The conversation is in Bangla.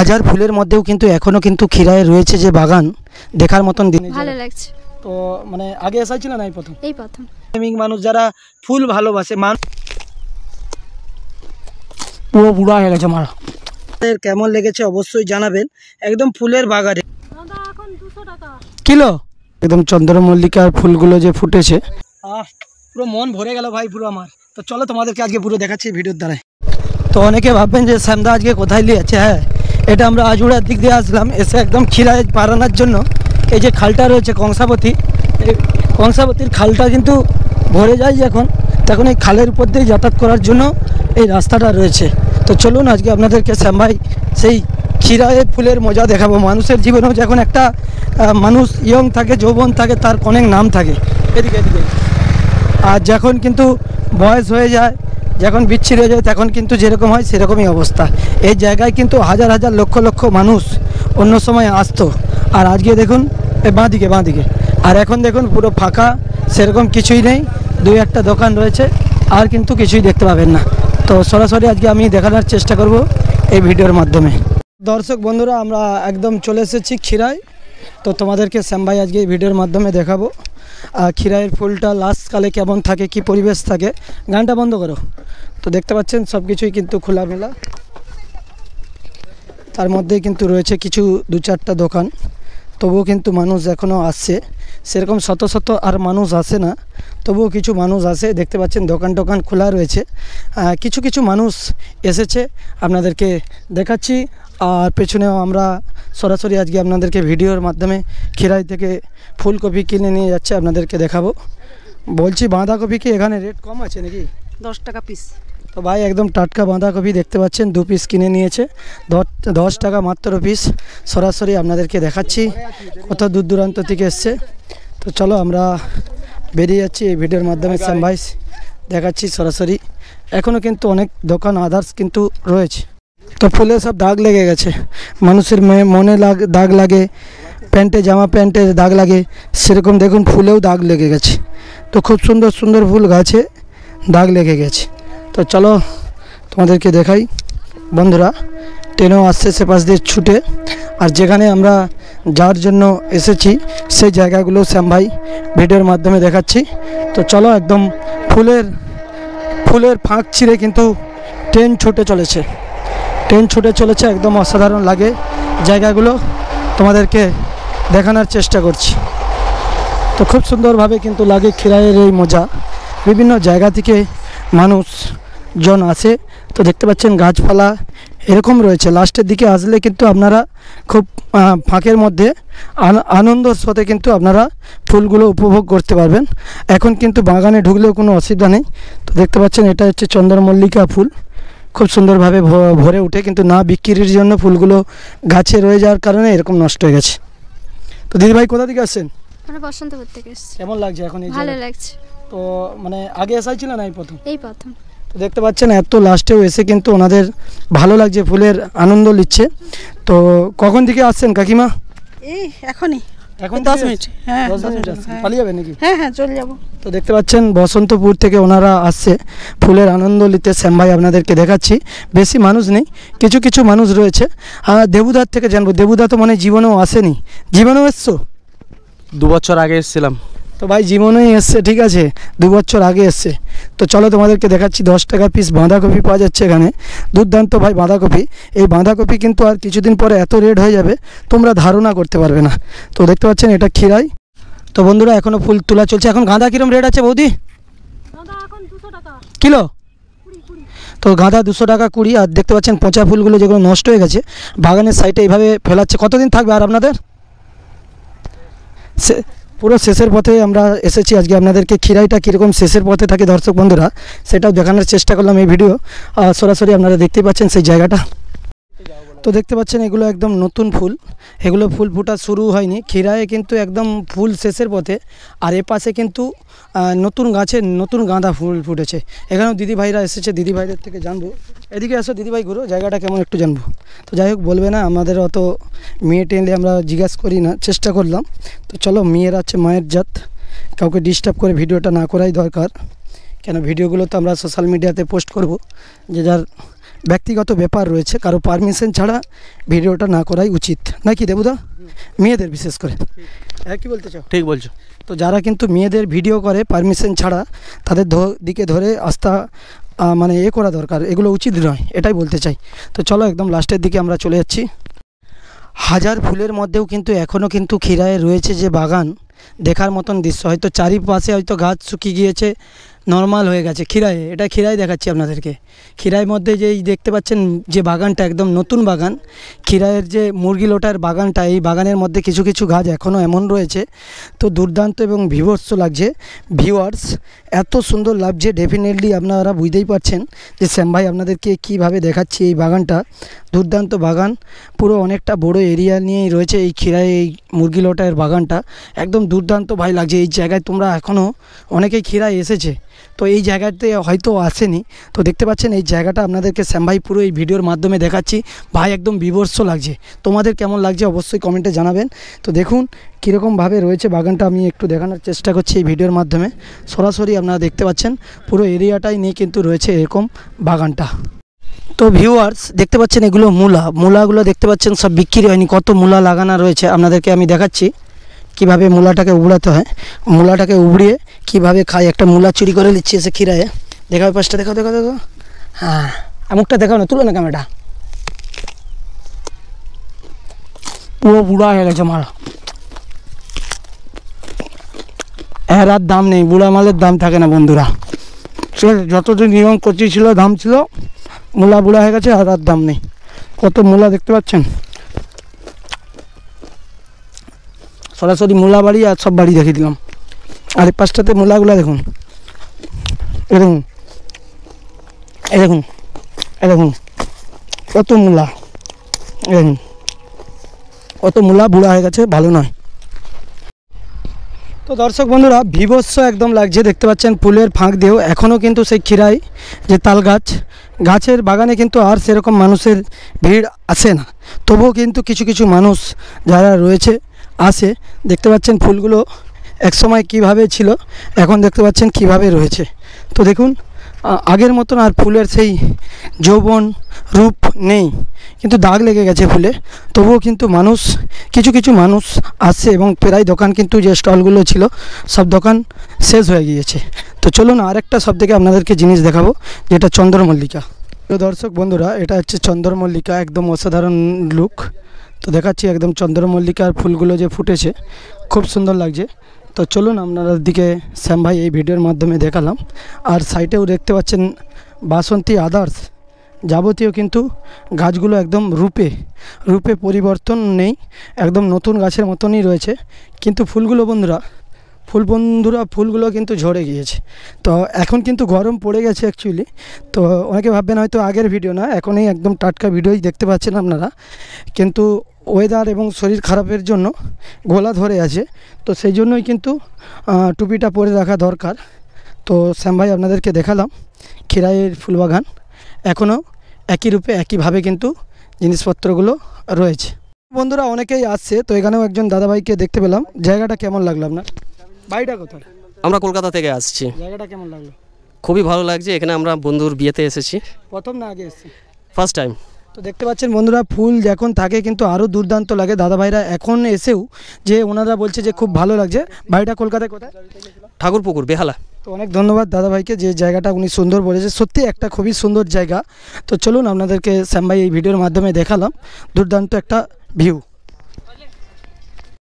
হাজার ফুলের মধ্যেও কিন্তু এখনো কিন্তু খিরায় রয়েছে যে বাগান দেখার মতন দিনে ভালো লাগছে। তো মানে আগে এসেছিল না এই প্রথম? এই প্রথম। মানুষ যারা ফুল ভালোবাসে পুরো বুড়া হয়ে গেছে মারা। কেমন লেগেছে অবশ্যই জানাবেন। একদম ফুলের বাগানে এখন 200 টাকা কিলো একদম চন্দ্রমল্লিকার ফুলগুলো যে ফুটেছে, পুরো মন ভরে গেল ভাই পুরো আমার। তো চলো তোমাদেরকে আজকে পুরো দেখাচ্ছি ভিডিওর দ্বারাই। তো অনেকে ভাববেন যে শ্যামদা আজকে কোথায় নিয়ে যাচ্ছে। হ্যাঁ, এটা আমরা আজুড়ার দিক দিয়ে আসলাম, এসে একদম খিরায় পারানোর জন্য এই যে খালটা রয়েছে কংসাবতী, এই কংসাবতীর খালটা কিন্তু ভরে যায় তখন এই খালের উপর দিয়ে যাতায়াত করার জন্য এই রাস্তাটা রয়েছে। তো চলুন আজকে আপনাদেরকে শ্যাম ভাই সেই খিরায় ফুলের মজা দেখাবো। মানুষের জীবনেও যখন একটা মানুষ ইয়ং থাকে, যৌবন থাকে, তার অনেক নাম থাকে। এদিকে আর যখন কিন্তু বয়স হয়ে যায়, যখন বিচ্ছিন্ন হয়ে যায়, তখন কিন্তু যেরকম হয় সেরকমই অবস্থা। এই জায়গায় কিন্তু হাজার হাজার লক্ষ লক্ষ মানুষ অন্য সময় আসতো, আর আজকে দেখুন বাঁদিকে আর এখন দেখুন পুরো ফাঁকা, সেরকম কিছুই নেই। দুই একটা দোকান রয়েছে, আর কিন্তু কিছুই দেখতে পাবেন না। তো সরাসরি আজকে আমি দেখানোর চেষ্টা করব এই ভিডিওর মাধ্যমে। দর্শক বন্ধুরা, আমরা একদম চলে এসেছি খিরায়। তো তোমাদেরকে শ্যাম ভাই আজকে এই ভিডিওর মাধ্যমে দেখাবো খিরায়ের ফুলটা লাস্টকালে কেমন থাকে, কি পরিবেশ থাকে। গানটা বন্ধ করো। তো দেখতে পাচ্ছেন সব কিছুই কিন্তু খোলামেলা, তার মধ্যেই কিন্তু রয়েছে কিছু 2-4টা দোকান। তবুও কিন্তু মানুষ এখনও আসছে, সেরকম শত শত আর মানুষ আসে না, তবুও কিছু মানুষ আসে। দেখতে পাচ্ছেন দোকান খোলা রয়েছে, কিছু কিছু মানুষ এসেছে, আপনাদেরকে দেখাচ্ছি। আর পেছনেও আমরা সরাসরি আজকে আপনাদেরকে ভিডিওর মাধ্যমে খিরাই থেকে ফুলকপি কিনে নিয়ে যাচ্ছে, আপনাদেরকে দেখাবো। বলছি বাঁধাকপি কি এখানে রেট কম আছে নাকি? 10 টাকা পিস। তো ভাই একদম টাটকা বাঁধাকপি দেখতে পাচ্ছেন, 2 পিস কিনে নিয়েছে, 10 টাকা মাত্র পিস। সরাসরি আপনাদেরকে দেখাচ্ছি কত দূর দূরান্ত থেকে এসছে। তো চলো আমরা বেরিয়ে যাচ্ছি এই ভিডিওর মাধ্যমে। শ্যাম ভাই দেখাচ্ছি সরাসরি। এখনও কিন্তু অনেক দোকান আদার্স কিন্তু রয়েছে। তো ফুলে সব দাগ লেগে গেছে, মানুষের মনে দাগ লাগে, প্যান্টে জামা প্যান্টে দাগ লাগে, সেরকম দেখুন ফুলেও দাগ লেগে গেছে। তো খুব সুন্দর সুন্দর ফুল গাছে দাগ লেগে গেছে। তো চলো তোমাদেরকে দেখাই। বন্ধুরা ট্রেনেও আসছে সে পাশ দিয়ে ছুটে, আর যেখানে আমরা যাওয়ার জন্য এসেছি সেই জায়গাগুলো শ্যাম ভাই ভিডিওর মাধ্যমে দেখাচ্ছি। তো চলো একদম ফুলের ফাঁক ছিঁড়ে কিন্তু ট্রেন ছুটে চলেছে, একদম অসাধারণ লাগে জায়গাগুলো, তোমাদেরকে দেখানোর চেষ্টা করছি। তো খুব সুন্দরভাবে কিন্তু লাগে খিরায়ের এই মজা। বিভিন্ন জায়গা থেকে মানুষজন আসে। তো দেখতে পাচ্ছেন গাছপালা এরকম রয়েছে। লাস্টের দিকে আসলে কিন্তু আপনারা খুব ফাঁকের মধ্যে আনন্দর সাথে কিন্তু আপনারা ফুলগুলো উপভোগ করতে পারবেন। এখন কিন্তু বাগানে ঢুকলেও কোনো অসুবিধা নেই। তো দেখতে পাচ্ছেন এটা হচ্ছে চন্দ্রমল্লিকা ফুল, খুব সুন্দরভাবে ভরে উঠে, কিন্তু না বিক্রির জন্য ফুলগুলো গাছে রয়ে যাওয়ার কারণে এরকম নষ্ট হয়ে গেছে। তো দিদিভাই কোথা থেকে আসছেন? আমরা বসন্তপুর থেকে এসেছি। কেমন লাগছে এখন? এই ভালো লাগছে। তো মানে আগে এসেছিল না এই প্রথম? এই প্রথম। তো দেখতে পাচ্ছেন এত লাস্টেও এসে কিন্তু ওনাদের ভালো লাগছে, ফুলের আনন্দ নিচ্ছে। তো কখন থেকে আসছেন কাকিমা? এই এখনই, এখন 10 মিনিট। হ্যাঁ 10 মিনিট আসছেন, পালিয়ে যাবেন নাকি? হ্যাঁ চলে যাব। তো দেখতে পাচ্ছেন বসন্তপুর থেকে ওনারা আসছে ফুলের আনন্দ নিতে। শ্যাম ভাই আপনাদেরকে দেখাচ্ছি, বেশি মানুষ নেই, কিছু কিছু মানুষ রয়েছে। দেবুদার থেকে জানবো, দেবুদা তো মানে জীবনেও আসেনি। জীবনেও এসছো? 2 বছর আগে এসেছিলাম। তো ভাই জীবনেই এসছে, ঠিক আছে, 2 বছর আগে এসছে। তো চলো তোমাদেরকে দেখাচ্ছি। 10 টাকা পিস বাঁধাকপি পাওয়া যাচ্ছে এখানে, দুর্দান্ত ভাই বাঁধাকপি। এই বাঁধাকপি কিন্তু আর কিছুদিন পরে এত রেট হয়ে যাবে তোমরা ধারণা করতে পারবে না। তো দেখতে পাচ্ছেন এটা খিরাই। তো বন্ধুরা এখনও ফুল তোলা চলছে। এখন গাঁদা কীরকম রেট আছে বৌদি? এখন 200 টাকা কিলো। তো গাঁদা 200 টাকা কুড়ি। আর দেখতে পাচ্ছেন পচা ফুলগুলো যেগুলো নষ্ট হয়ে গেছে বাগানের সাইডে এইভাবে ফেলাচ্ছে। কতদিন থাকবে আর আপনাদের? পুরো শেষের পথে আমরা এসেছি আজকে। আপনাদেরকে খিরাইটা কীরকম শেষের পথে থাকে দর্শক বন্ধুরা সেটাও দেখানোর চেষ্টা করলাম এই ভিডিও। সরাসরি আপনারা দেখতেই পাচ্ছেন সেই জায়গাটা। তো দেখতে পাচ্ছেন এগুলো একদম নতুন ফুল, এগুলো ফুল ফোটা শুরু হয়নি। খিরায়ে কিন্তু একদম ফুল শেষের পথে। আর এ পাশে কিন্তু নতুন গাছে নতুন গাঁদা ফুল ফুটেছে। এখানেও দিদিভাইরা এসেছে, দিদিভাইদের থেকে জানবো। এদিকে আসো দিদিভাই, ঘুরো, জায়গাটা কেমন একটু জানবো। তো যাই হোক বলবে না, আমাদের অত মেয়ে টেনলে আমরা জিজ্ঞাসা করি না, চেষ্টা করলাম। তো চলো, মেয়ের আছে মায়ের জাত, কাউকে ডিস্টার্ব করে ভিডিওটা না করাই দরকার। কেন ভিডিওগুলো তো আমরা সোশ্যাল মিডিয়াতে পোস্ট করব, যে যার ব্যক্তিগত ব্যাপার রয়েছে, কারো পারমিশন ছাড়া ভিডিওটা না করাই উচিত নাকি দেবুদা? মেয়েদের বিশেষ করে, হ্যাঁ কি বলতে চাও? ঠিক বলছো। তো যারা কিন্তু মেয়েদের ভিডিও করে পারমিশন ছাড়া, তাদের দিকে ধরে আস্থা মানে করা দরকার, এগুলো উচিত নয়, এটাই বলতে চাই। তো চলো একদম লাস্টের দিকে আমরা চলে যাচ্ছি। হাজার ফুলের মধ্যেও কিন্তু এখনও কিন্তু ক্ষীরায়ে রয়েছে যে বাগান, দেখার মতন দৃশ্য। হয়তো চারিপাশে হয়তো গাছ শুকিয়ে গিয়েছে, নর্মাল হয়ে গেছে। ক্ষীরায়ে, এটা ক্ষীরায়ে দেখাচ্ছি আপনাদেরকে। ক্ষীরায়ের মধ্যে যেই দেখতে পাচ্ছেন যে বাগানটা, একদম নতুন বাগান, ক্ষীরায়ের যে মুরগি লোটার বাগানটা, এই বাগানের মধ্যে কিছু কিছু গাছ এখনও এমন রয়েছে, তো দুর্দান্ত এবং বিভৎস লাগছে। ভিউয়ার্স, এত সুন্দর লাগছে, ডেফিনেটলি আপনারা বুঝতেই পারছেন যে শ্যাম ভাই আপনাদেরকে কীভাবে দেখাচ্ছি এই বাগানটা। দুর্দান্ত বাগান, পুরো অনেকটা বড় এরিয়া নিয়েই রয়েছে এই ক্ষীরায়ে এই মুরগি লোটার বাগানটা, একদম দুর্দান্ত ভাই লাগছে। এই জায়গায় তোমরা এখনও অনেকেই ক্ষীরায়ে এসেছে, তো এই জায়গাতে হয়তো আসেনি, তো দেখতে পাচ্ছেন এই জায়গাটা আপনাদেরকে শ্যাম ভাই পুরো এই ভিডিওর মাধ্যমে দেখাচ্ছি। ভাই একদম বিভৎস লাগছে, তোমাদের কেমন লাগছে অবশ্যই কমেন্টে জানাবেন। তো দেখুন কীরকমভাবে রয়েছে বাগানটা, আমি একটু দেখানোর চেষ্টা করছি এই ভিডিওর মাধ্যমে। সরাসরি আপনারা দেখতে পাচ্ছেন পুরো এরিয়াটাই নিয়ে কিন্তু রয়েছে এরকম বাগানটা। তো ভিউয়ার্স, দেখতে পাচ্ছেন এগুলো মূলাগুলো দেখতে পাচ্ছেন সব বিক্রি হয়নি, কত মূলা লাগানো রয়েছে আপনাদেরকে আমি দেখাচ্ছি কিভাবে মূলাটাকে উবড়াতে হয়। মূলাটাকে উবড়িয়ে কিভাবে খায়, একটা মূলা চুরি করে নিচ্ছি এসে ক্ষীরায়ে। দেখাও পাশটা, দেখাও দেখাও দেখাও, হ্যাঁ মুখটা দেখাও না, তুলো না ক্যামেরাটা। পুরো বুড়া হয়ে গেছে মাল, এর আর দাম নেই, বুড়া মালের দাম থাকে না বন্ধুরা। সে যতদিন নিয়ম করছি ছিল দাম ছিল, মূলা বুড়া হয়ে গেছে, আর দাম নেই। কত মূলা দেখতে পাচ্ছেন, সরাসরি মূলা বাড়ি আর সব বাড়ি দেখিয়ে দিলাম। আর এই পাশটাতে মূলাগুলো দেখুন, এরকম এরকম এরকম কত মূলা, এরকম কত মূলা বুড়া হয়ে গেছে, ভালো নয়। তো দর্শক বন্ধুরা, বিভৎস একদম লাগছে, দেখতে পাচ্ছেন ফুলের ফাঁক দিয়েও এখনও কিন্তু সেই ক্ষীরাই যে তাল গাছের বাগানে কিন্তু আর সেরকম মানুষের ভিড় আসে না, তবুও কিন্তু কিছু কিছু মানুষ যারা রয়েছে আসে। দেখতে পাচ্ছেন ফুলগুলো একসময় কিভাবে ছিল, এখন দেখতে পাচ্ছেন কিভাবে রয়েছে। তো দেখুন আগের মতন আর ফুলের সেই যৌবন রূপ নেই, কিন্তু দাগ লেগে গেছে ফুলে, তবুও কিন্তু কিছু কিছু মানুষ আসছে, এবং প্রায় দোকান কিন্তু যে স্টলগুলো ছিল সব দোকান শেষ হয়ে গিয়েছে। তো চলুন আরেকটা সব থেকে আপনাদেরকে জিনিস দেখাবো, যেটা চন্দ্রমল্লিকা। তো দর্শক বন্ধুরা, এটা হচ্ছে চন্দ্রমল্লিকা, একদম অসাধারণ লুক। তো দেখাচ্ছি একদম চন্দ্রমল্লিকার ফুলগুলো যে ফুটেছে, খুব সুন্দর লাগছে। তো চলুন আপনাদের দিকে শ্যাম ভাই এই ভিডিওর মাধ্যমে দেখালাম। আর সাইডেও দেখতে পাচ্ছেন বাসন্তী আদার্স যাবতীয় কিন্তু গাছগুলো একদম রূপে পরিবর্তন নেই, একদম নতুন গাছের মতনই রয়েছে। কিন্তু ফুলগুলো কিন্তু ঝরে গিয়েছে। তো এখন কিন্তু গরম পড়ে গেছে অ্যাকচুয়ালি, তো অনেকে ভাববেন হয়তো আগের ভিডিও না, এখনই একদম টাটকা ভিডিওই দেখতে পাচ্ছেন আপনারা। কিন্তু ওয়েদার এবং শরীর খারাপের জন্য গলা ধরে আছে, তো সেই জন্যই কিন্তু টুপিটা পরে রাখা দরকার। তো শ্যাম ভাই আপনাদেরকে দেখালাম ক্ষীরাইয়ের ফুলবাগান, এখনও একই রূপে একইভাবে কিন্তু জিনিসপত্রগুলো রয়েছে। বন্ধুরা অনেকেই আসছে, তো এখানেও একজন দাদাভাইকে দেখতে পেলাম। জায়গাটা কেমন লাগলো আপনার? বাড়িটা কোথায়? আমরা কলকাতা থেকে আসছি। জায়গাটা কেমন লাগলো? খুবই ভালো লাগছে, এখানে আমরা বন্ধুর বিয়েতে এসেছি, প্রথম না আগে এসেছি? First time. তো দেখতে পাচ্ছেন বন্ধুরা, ফুল যখন থাকে কিন্তু আরও দুর্দান্ত লাগে। দাদাভাইরা এখন এসেও যে ওনারা বলছে যে খুব ভালো লাগছে। বাড়িটা কলকাতায় কোথায়? ঠাকুরপুকুর, বেহালা। তো অনেক ধন্যবাদ দাদাভাইকে, যে জায়গাটা উনি সুন্দর বলেছে, সত্যি একটা খুবই সুন্দর জায়গা। তো চলুন আপনাদেরকে শ্যাম ভাই এই ভিডিওর মাধ্যমে দেখালাম দুর্দান্ত একটা ভিউ।